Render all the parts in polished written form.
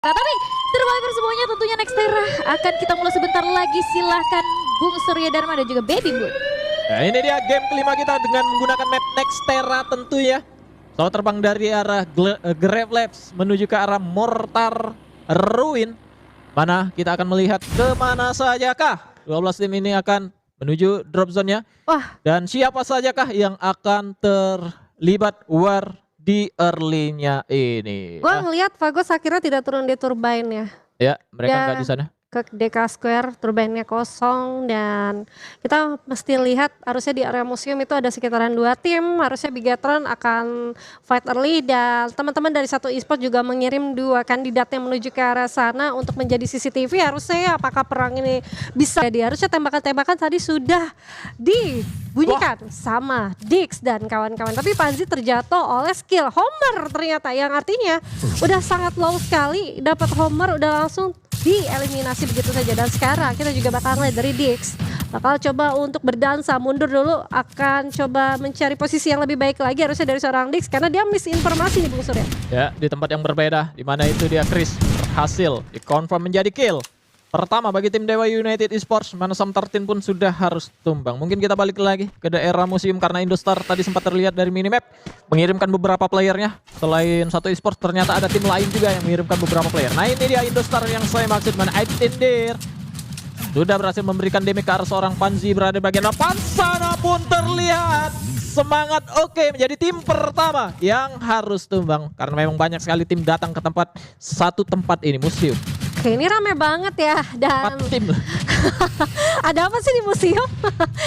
Nah, tapi terbaik semuanya tentunya Nextera akan kita mulai sebentar lagi. Silahkan Bung Surya Dharma dan juga Baby Moon. Nah, ini dia game kelima kita dengan menggunakan map Nextera tentu ya. Pesawat terbang dari arah Grave Labs menuju ke arah Mortar Ruin. Mana kita akan melihat kemana sajakah 12 tim ini akan menuju drop zone-nya. Wah. Dan siapa sajakah yang akan terlibat war di early-nya ini. Gua ngelihat Vagos akhirnya tidak turun di turbine ya. Ya, mereka Ya. nggak di sana. Ke DK Square, turbine-nya kosong dan kita mesti lihat harusnya di area museum itu ada sekitaran 2 tim, harusnya Bigatron akan fight early dan teman-teman dari satu e-sport juga mengirim 2 kandidatnya menuju ke arah sana untuk menjadi CCTV. Harusnya ya apakah perang ini bisa jadi, harusnya tembakan-tembakan tadi sudah dibunyikan sama Dix dan kawan-kawan, tapi Panzi terjatuh oleh skill Homer ternyata, yang artinya udah sangat low sekali, dapat Homer udah langsung dieliminasi begitu saja. Dan sekarang kita juga bakal lihat dari Dix bakal coba untuk berdansa mundur dulu, akan coba mencari posisi yang lebih baik lagi harusnya dari seorang Dix karena dia misinformasi nih Bung Surya. Ya, di tempat yang berbeda, di mana itu dia Chris berhasil dikonfirm menjadi kill pertama bagi tim Dewa United Esports. Mana Sam 13 pun sudah harus tumbang. Mungkin kita balik lagi ke daerah museum karena Indostar tadi sempat terlihat dari minimap mengirimkan beberapa playernya. Selain satu esports ternyata ada tim lain juga yang mengirimkan beberapa player. Nah, ini dia Indostar yang saya maksud. Mana Aitindir sudah berhasil memberikan damage ke arah seorang Panzi berada di bagian depan. Sana pun terlihat semangat oke menjadi tim pertama yang harus tumbang karena memang banyak sekali tim datang ke satu tempat ini, museum. Oke, ini rame banget ya dan 4 tim. ada apa sih di museum?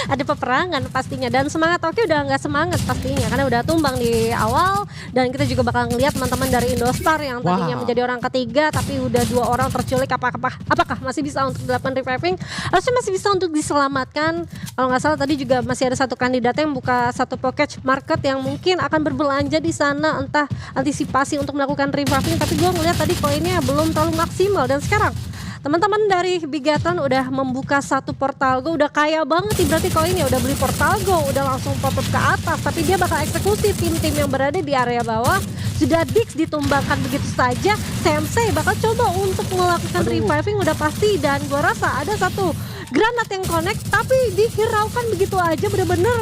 Ada peperangan pastinya dan semangat oke udah nggak semangat pastinya karena udah tumbang di awal. Dan kita juga bakal ngelihat teman-teman dari Indostar yang tadinya menjadi orang ketiga tapi udah 2 orang terculik. Apakah masih bisa untuk dilakukan reviving? Harusnya masih bisa untuk diselamatkan. Kalau nggak salah tadi juga masih ada satu kandidat yang buka satu package market yang mungkin akan berbelanja di sana, entah antisipasi untuk melakukan reviving, tapi gue ngeliat tadi koinnya belum terlalu maksimal. Dan sekarang teman-teman dari Bigatron udah membuka satu portal go, udah kaya banget nih berarti koinnya, udah beli portal go, udah langsung pop up ke atas, tapi dia bakal eksekusi tim-tim yang berada di area bawah. Sudah Dix ditumbangkan begitu saja, Sensei bakal coba untuk melakukan reviving udah pasti, dan gua rasa ada satu granat yang connect tapi dihiraukan begitu aja, bener-bener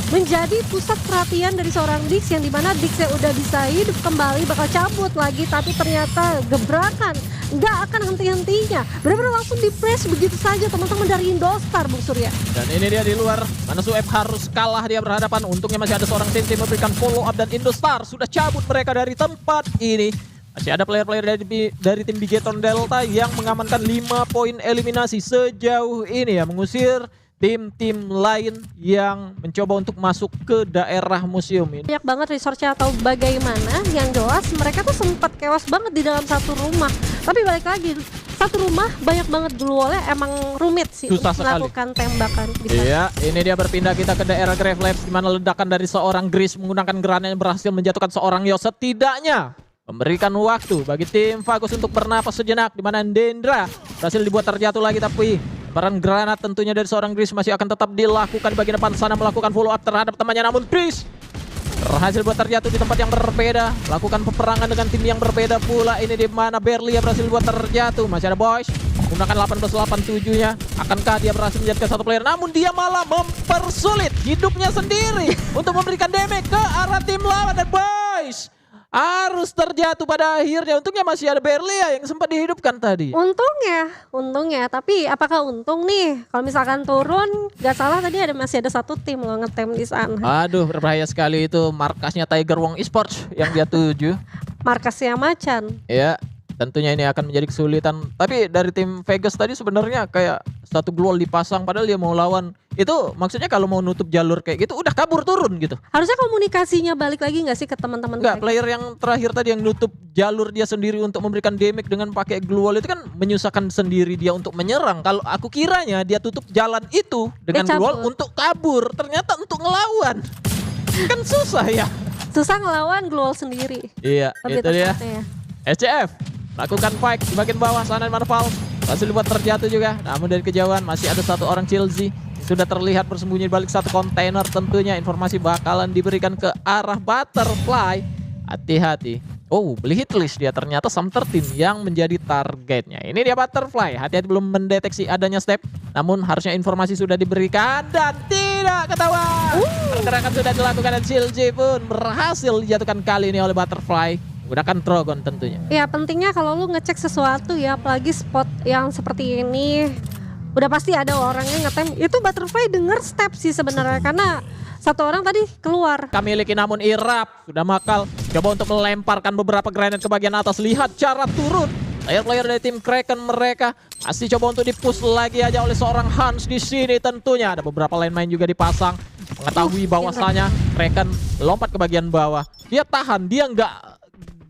menjadi pusat perhatian dari seorang Dix, yang dimana Dixnya udah bisa hidup kembali, bakal cabut lagi, tapi ternyata gebrakan nggak akan henti-hentinya, benar-benar langsung di press begitu saja teman-teman dari Indostar, Bung Surya. Dan ini dia di luar, mana Sueb harus kalah, dia berhadapan, untungnya masih ada seorang tim memberikan follow up dan Indostar sudah cabut mereka dari tempat ini. Masih ada player-player dari tim Bigatron Delta yang mengamankan 5 poin eliminasi sejauh ini ya, mengusir tim-tim lain yang mencoba untuk masuk ke daerah museum ini. Banyak banget resource-nya atau bagaimana, yang jelas mereka tuh sempat kewas banget di dalam satu rumah. Tapi balik lagi, satu rumah banyak banget glue wall-nya, emang rumit sih susah untuk sekali melakukan tembakan. Iya, ini dia berpindah kita ke daerah Grave Labs, di mana ledakan dari seorang Gris menggunakan granat yang berhasil menjatuhkan seorang Yos, setidaknya memberikan waktu bagi tim Vagos untuk bernapas sejenak, di mana Dendra berhasil dibuat terjatuh lagi, tapi peran granat tentunya dari seorang Gris masih akan tetap dilakukan di bagian depan sana, melakukan follow up terhadap temannya, namun Gris berhasil buat terjatuh di tempat yang berbeda, melakukan peperangan dengan tim yang berbeda pula. Ini di mana Berlia berhasil buat terjatuh, masih ada Boys menggunakan 1887-nya. Akankah dia berhasil menjadikan satu player, namun dia malah mempersulit hidupnya sendiri untuk memberikan damage ke arah tim lawan, dan Boys harus terjatuh pada akhirnya. Untungnya masih ada Berlia yang sempat dihidupkan tadi. Untungnya, tapi apakah untung nih? Kalau misalkan turun, gak salah tadi masih ada satu tim loh ngetem di sana. Aduh, berbahaya sekali itu markasnya Tiger Wong Esports yang dia tuju. Markasnya Macan. Ya, tentunya ini akan menjadi kesulitan. Tapi dari tim Vegas tadi sebenarnya kayak satu global dipasang, padahal dia mau lawan. Itu maksudnya kalau mau nutup jalur kayak gitu udah kabur turun gitu. Harusnya komunikasinya balik lagi gak sih ke teman-teman? Enggak, player yang terakhir tadi yang nutup jalur dia sendiri untuk memberikan damage dengan pakai glue wall itu kan menyusahkan sendiri dia untuk menyerang. Kalau aku kiranya dia tutup jalan itu dengan glue wall untuk kabur, ternyata untuk ngelawan. Kan susah ya. Susah ngelawan glue wall sendiri. Iya, lebih itu dia. Ya. SCF lakukan fight di bagian bawah sana, Marval masih dibuat terjatuh juga, namun dari kejauhan masih ada satu orang Chelsea sudah terlihat bersembunyi di balik satu kontainer. Tentunya informasi bakalan diberikan ke arah Butterfly. Hati-hati, Oh, beli hit list dia ternyata Sam 13 yang menjadi targetnya. Ini dia Butterfly, hati-hati belum mendeteksi adanya step. Namun harusnya informasi sudah diberikan dan tidak ketahuan. Pergerakan sudah dilakukan dan CLJ pun berhasil dijatuhkan kali ini oleh Butterfly. Gunakan Trogon tentunya. Ya pentingnya kalau lu ngecek sesuatu ya, apalagi spot yang seperti ini, udah pasti ada orang yang ngetem. Itu Butterfly denger step sih sebenarnya, karena satu orang tadi keluar. Kami miliki namun Irap sudah makal. Coba untuk melemparkan beberapa granat ke bagian atas. Lihat cara turun. Player-player dari tim Kraken mereka masih coba untuk dipush lagi aja oleh seorang Hans di sini tentunya. Ada beberapa landmine juga dipasang. Mengetahui bahwasanya Kraken lompat ke bagian bawah. Dia tahan, dia nggak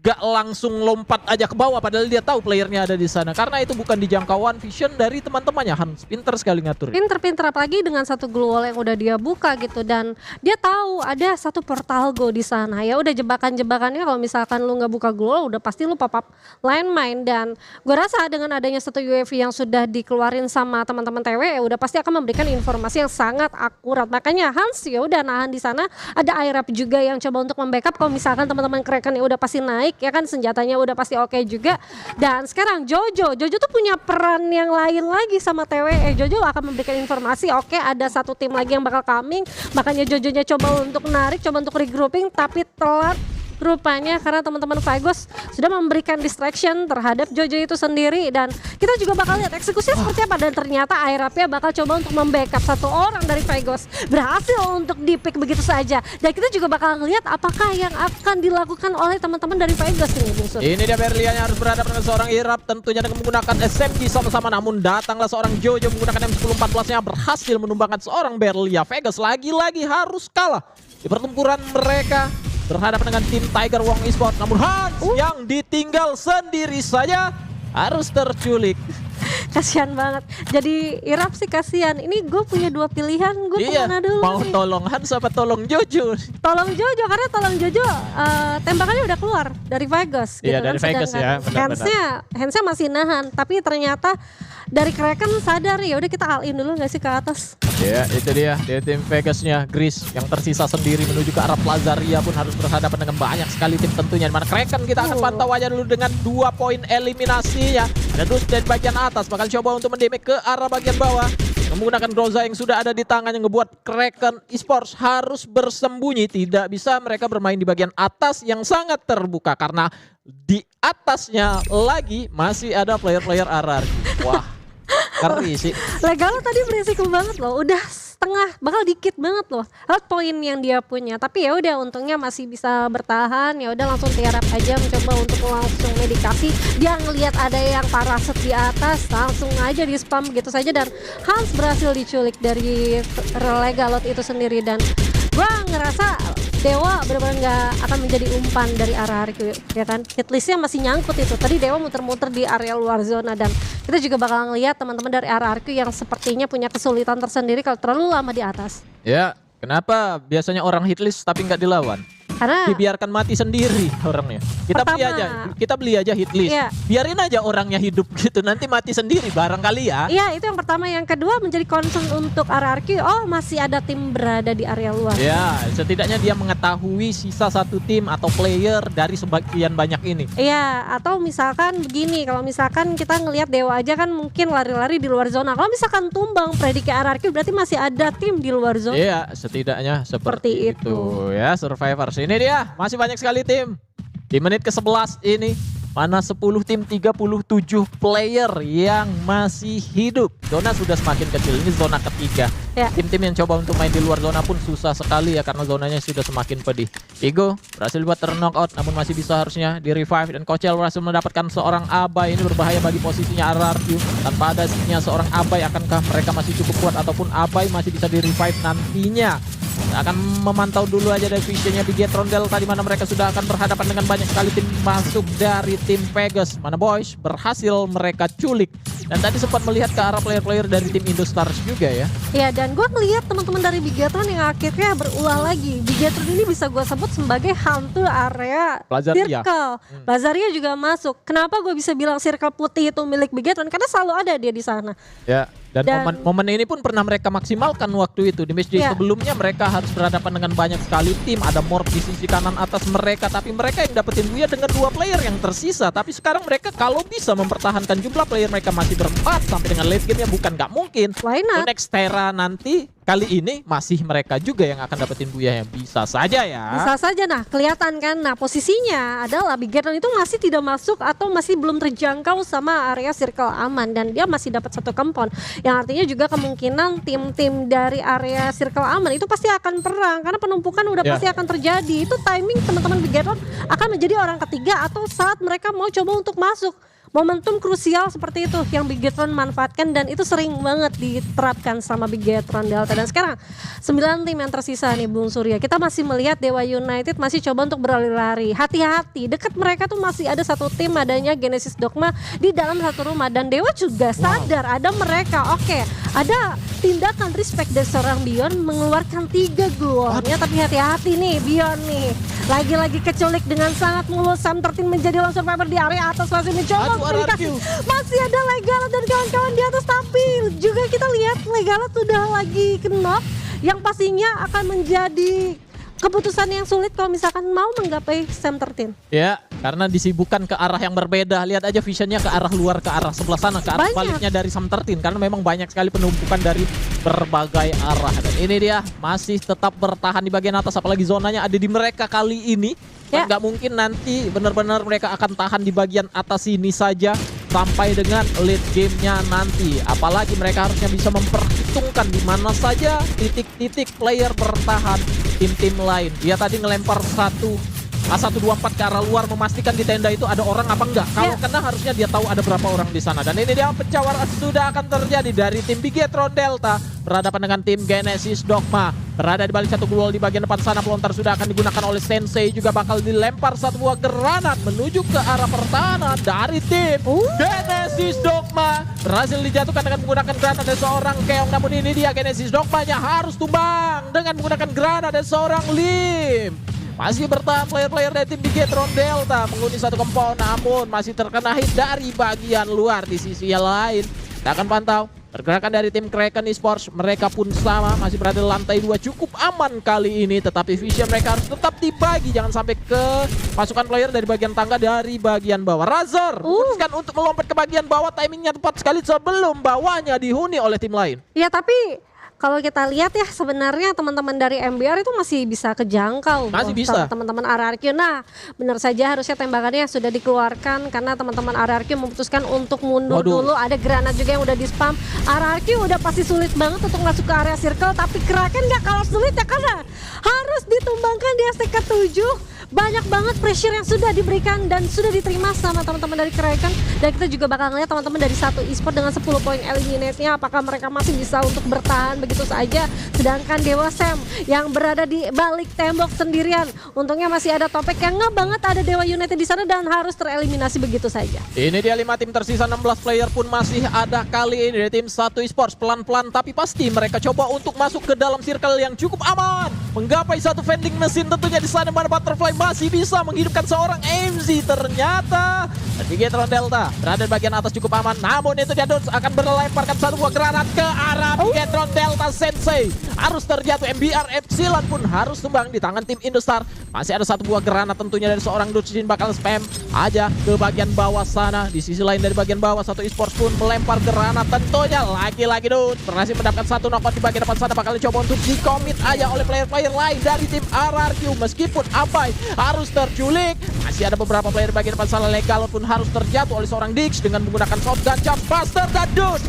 langsung lompat aja ke bawah padahal dia tahu playernya ada di sana. Karena itu bukan di jangkauan vision dari teman-temannya. Hans pinter sekali ngatur. Pinter-pinter apalagi dengan satu glue wall yang udah dia buka gitu, dan dia tahu ada satu portal go di sana. Ya udah jebakan-jebakannya kalau misalkan lu nggak buka glue wall udah pasti lu pop up landmine, dan gue rasa dengan adanya satu UAV yang sudah dikeluarin sama teman-teman TW ya udah pasti akan memberikan informasi yang sangat akurat. Makanya Hans ya udah nahan di sana. Ada Irap juga yang coba untuk membackup kalau misalkan teman-teman Kraken ya udah pasti naik. Ya kan senjatanya udah pasti oke juga. Dan sekarang Jojo tuh punya peran yang lain lagi sama TWE. Jojo akan memberikan informasi, oke ada satu tim lagi yang bakal coming. Makanya Jojonya coba untuk narik, coba untuk regrouping, tapi telat rupanya karena teman-teman Vagos sudah memberikan distraction terhadap Jojo itu sendiri. Dan kita juga bakal lihat eksekusinya seperti apa, dan ternyata Irapnya bakal coba untuk membackup satu orang dari Vagos, berhasil untuk di-pick begitu saja. Dan kita juga bakal lihat apakah yang akan dilakukan oleh teman-teman dari Vagos ini, Bung Sur. Ini dia Berlian yang harus berhadapan dengan seorang Irap tentunya dengan menggunakan SMG sama-sama, namun datanglah seorang Jojo menggunakan M1014 nya berhasil menumbangkan seorang Berlia. Vegas lagi-lagi harus kalah di pertempuran mereka berhadapan dengan tim Tiger Wong Esports. Namun Hans yang ditinggal sendiri saja harus terculik. Kasihan banget. Jadi Irap sih kasihan. Ini gue punya dua pilihan. Gue kemana dulu mau nih? tolong Hans apa tolong Jojo? Tolong Jojo, karena tolong Jojo tembakannya udah keluar dari Vegas gitu. Iya dari Vegas ya. Handsnya masih nahan. Tapi ternyata dari Kraken sadar ya udah kita all in dulu nggak sih ke atas. Ya itu dia dari tim Vegasnya. Gris yang tersisa sendiri menuju ke arah Plazaria pun harus berhadapan dengan banyak sekali tim tentunya. Dimana Kraken kita akan pantau aja dulu dengan 2 poin eliminasinya. Ada Dus dari bagian atas bakal coba untuk mendamage ke arah bagian bawah menggunakan Groza yang sudah ada di tangan yang ngebuat Kraken Esports harus bersembunyi. Tidak bisa mereka bermain di bagian atas yang sangat terbuka karena di atasnya lagi masih ada player-player RRQ. Wah, ngeri sih. Legalo tadi berisiko banget loh, udah setengah, bakal dikit banget loh health point yang dia punya. Tapi ya udah untungnya masih bisa bertahan. Ya udah langsung tiarap aja mencoba untuk langsung medikasi. Dia ngelihat ada yang paraset di atas, langsung aja di spam gitu saja, dan Hans berhasil diculik dari Legalot itu sendiri. Dan gua ngerasa Dewa benar-benar nggak akan menjadi umpan dari RRQ ya kan. Hitlistnya masih nyangkut itu. Tadi Dewa muter-muter di area luar zona, dan kita juga bakal ngelihat teman-teman dari RRQ yang sepertinya punya kesulitan tersendiri kalau terlalu lama di atas. Ya, kenapa biasanya orang hitlist tapi nggak dilawan? Karena Dibiarkan mati sendiri orangnya. Kita beli aja hitlist. Iya. Biarin aja orangnya hidup gitu, nanti mati sendiri barangkali ya. iya itu yang pertama. Yang kedua menjadi concern untuk RRQ. Oh masih ada tim berada di area luar. Ya, setidaknya dia mengetahui sisa satu tim atau player dari sebagian banyak ini. Iya, atau misalkan begini, kalau misalkan kita ngelihat Dewa aja kan mungkin lari-lari di luar zona. Kalau misalkan tumbang prediksi RRQ berarti masih ada tim di luar zona. Iya, setidaknya seperti Seperti itu. ya Survivors. Ini dia, masih banyak sekali tim. Di menit ke-11 ini, mana 10 tim 37 player yang masih hidup. Zona sudah semakin kecil, ini zona ketiga. Ya. Tim-tim yang coba untuk main di luar zona pun susah sekali ya karena zonanya sudah semakin pedih. Igo berhasil buat knock-out namun masih bisa harusnya di revive, dan Kocel berhasil mendapatkan seorang Abai. Ini berbahaya bagi posisinya RRQ. Tanpa ada nya seorang Abai, akankah mereka masih cukup kuat ataupun Abai masih bisa di revive nantinya? Kita akan memantau dulu aja dari visionnya Bigetron Delta, di mana mereka sudah akan berhadapan dengan banyak sekali tim masuk dari tim Vegas. Mana Boys berhasil mereka culik. Dan tadi sempat melihat ke arah player-player dari tim Indostars juga ya. Iya, dan gue ngeliat teman-teman dari Bigetron yang akhirnya berulah lagi. Bigetron ini bisa gue sebut sebagai hantu area Plazaria. circle. Plazaria juga masuk. Kenapa gue bisa bilang circle putih itu milik Bigetron? Karena selalu ada dia di sana. Ya, Dan momen ini pun pernah mereka maksimalkan waktu itu. Di matchday sebelumnya mereka harus berhadapan dengan banyak sekali tim. Ada Morph di sisi kanan atas mereka. Tapi mereka yang dapetin Buya dengan 2 player yang tersisa. Tapi sekarang mereka kalau bisa mempertahankan jumlah player mereka masih berempat. Sampai dengan late game-nya bukan gak mungkin. Why not? Nextera nanti kali ini masih mereka juga yang akan dapetin Buya. Yang bisa saja ya. Bisa saja, nah kelihatan kan. Nah posisinya adalah Bigetron itu masih tidak masuk atau masih belum terjangkau sama area circle aman. Dan dia masih dapat 1 compound. Yang artinya juga kemungkinan tim-tim dari area circle aman itu pasti akan perang. Karena penumpukan udah pasti akan terjadi. Itu timing teman-teman Bigetron akan menjadi orang ketiga atau saat mereka mau coba untuk masuk. Momentum krusial seperti itu yang Bigetron manfaatkan dan itu sering banget diterapkan sama Bigetron Delta. Dan sekarang 9 tim yang tersisa nih Bung Surya. Kita masih melihat Dewa United masih coba untuk berlari-lari. Hati-hati, dekat mereka tuh masih ada 1 tim adanya Genesis Dogma di dalam 1 rumah. Dan Dewa juga sadar ada mereka. Oke, ada tindakan respect dari seorang Bion mengeluarkan 3 golnya. Tapi hati-hati nih Bion nih. Lagi-lagi keculik dengan sangat mulus. Sam 13 menjadi lone survivor di area atas masih mencoba. Masih ada Legalat dan kawan-kawan di atas, tapi juga kita lihat Legalat sudah lagi knock yang pastinya akan menjadi keputusan yang sulit kalau misalkan mau menggapai Sam 13. Ya, karena disibukkan ke arah yang berbeda. Lihat aja visionnya ke arah luar, ke arah sebelah sana, ke arah baliknya dari Sam 13. Karena memang banyak sekali penumpukan dari berbagai arah. Dan ini dia masih tetap bertahan di bagian atas, apalagi zonanya ada di mereka kali ini. Dan nggak mungkin nanti benar-benar mereka akan tahan di bagian atas ini saja sampai dengan late gamenya nanti. Apalagi mereka harusnya bisa memperhitungkan di mana saja titik-titik player bertahan tim-tim lain. Dia tadi ngelempar 1-2-4 ke arah luar memastikan di tenda itu ada orang apa enggak. Kalau kena harusnya dia tahu ada berapa orang di sana. Dan ini dia pencawaan sudah akan terjadi dari tim Bigetron Delta berhadapan dengan tim Genesis Dogma. Berada di balik 1 gol di bagian depan sana, pelontar sudah akan digunakan oleh Sensei, juga bakal dilempar 1 buah granat menuju ke arah pertahanan dari tim Genesis Dogma. Berhasil dijatuhkan dengan menggunakan granat dari seorang Keong, namun ini dia Genesis Dogmanya harus tumbang dengan menggunakan granat dari seorang Lim. Masih bertahan player-player dari tim Bigetron Delta menghuni 1 compound, namun masih terkena hit dari bagian luar. Di sisi yang lain kita akan pantau pergerakan dari tim Kraken Esports. Mereka pun sama, masih berada di lantai 2, cukup aman kali ini. Tetapi vision mereka harus tetap dibagi, jangan sampai ke pasukan player dari bagian tangga dari bagian bawah. Razor memutuskan untuk melompat ke bagian bawah, timingnya tepat sekali sebelum bawahnya dihuni oleh tim lain. Ya tapi kalau kita lihat ya sebenarnya teman-teman dari MBR itu masih bisa kejangkau. Masih bisa. Teman-teman RRQ. Nah benar saja harusnya tembakannya sudah dikeluarkan karena teman-teman RRQ memutuskan untuk mundur dulu. Ada granat juga yang udah di spam. RRQ udah pasti sulit banget untuk masuk ke area circle. Tapi Kraken gak kalah sulit ya karena harus ditumbangkan di STK 7. Banyak banget pressure yang sudah diberikan dan sudah diterima sama teman-teman dari Kraken. Dan kita juga bakal ngeliat teman-teman dari 1 eSport dengan 10 poin eliminate-nya. Apakah mereka masih bisa untuk bertahan begitu saja. Sedangkan Dewa Sam yang berada di balik tembok sendirian. Untungnya masih ada Topek yang nggak banget ada Dewa United di sana dan harus tereliminasi begitu saja. Ini dia 5 tim tersisa, 16 player pun masih ada kali ini dari tim 1 eSports. Pelan-pelan tapi pasti mereka coba untuk masuk ke dalam circle yang cukup aman. Menggapai 1 vending mesin tentunya di sana, mana Butterfly masih bisa menghidupkan seorang MZ. Ternyata Bigetron Delta berada di bagian atas cukup aman, namun itu dia Dons akan berlemparkan 1 buah granat ke arah Bigetron Delta. Sensei harus terjatuh, MBR Epsilon pun harus tumbang di tangan tim Indostar. Masih ada 1 buah granat tentunya dari seorang Dutchin, bakal spam aja ke bagian bawah sana. Di sisi lain dari bagian bawah 1 eSports pun melempar granat tentunya. Lagi-lagi Dutch berhasil mendapatkan 1 knockout di bagian depan sana, bakal dicoba untuk di-commit aja oleh player-player lain dari tim RRQ. Meskipun Abai harus terculik, masih ada beberapa player bagian depan sana. Legal pun harus terjatuh oleh seorang Dix dengan menggunakan shotgun charge buster, dan Dutch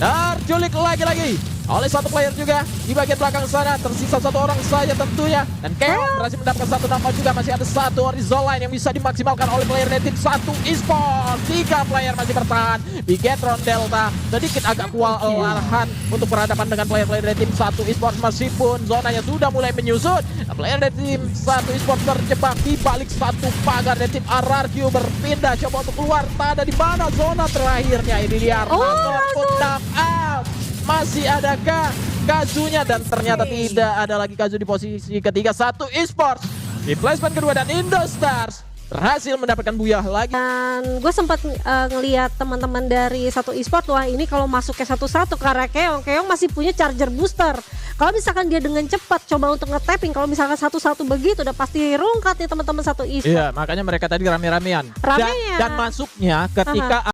terculik lagi-lagi oleh 1 player juga di bagian belakang sana. Tersisa 1 orang saja tentunya, dan Keong berhasil mendapatkan 1 knockout juga. Masih ada 1 horizontal line yang bisa dimaksimalkan oleh player dari tim 1 eSports. 3 player masih bertahan. Bigetron Delta sedikit agak kewalahan untuk berhadapan dengan player-player dari tim 1 eSports meskipun zonanya sudah mulai menyusut. Player dari tim 1 eSports terjebak di balik 1 pagar dari tim RRQ, berpindah coba untuk keluar. Tak ada di mana zona terakhirnya. Ini dia Razor pun knock out. Masih adakah Kazunya? Dan ternyata tidak ada lagi Kazu di posisi ketiga. 1 eSports di placement kedua, dan Indostars berhasil mendapatkan buyah lagi. Dan gue sempat ngelihat teman-teman dari satu e-sport, wah ini kalau masuk ke 1-1 karena Keong masih punya charger booster. Kalau misalkan dia dengan cepat coba untuk nge-tapping, kalau misalkan 1-1 begitu udah pasti rungkat nih teman-teman satu e-sport. Iya, makanya mereka tadi rame-ramean. Ramean. Dan masuknya ketika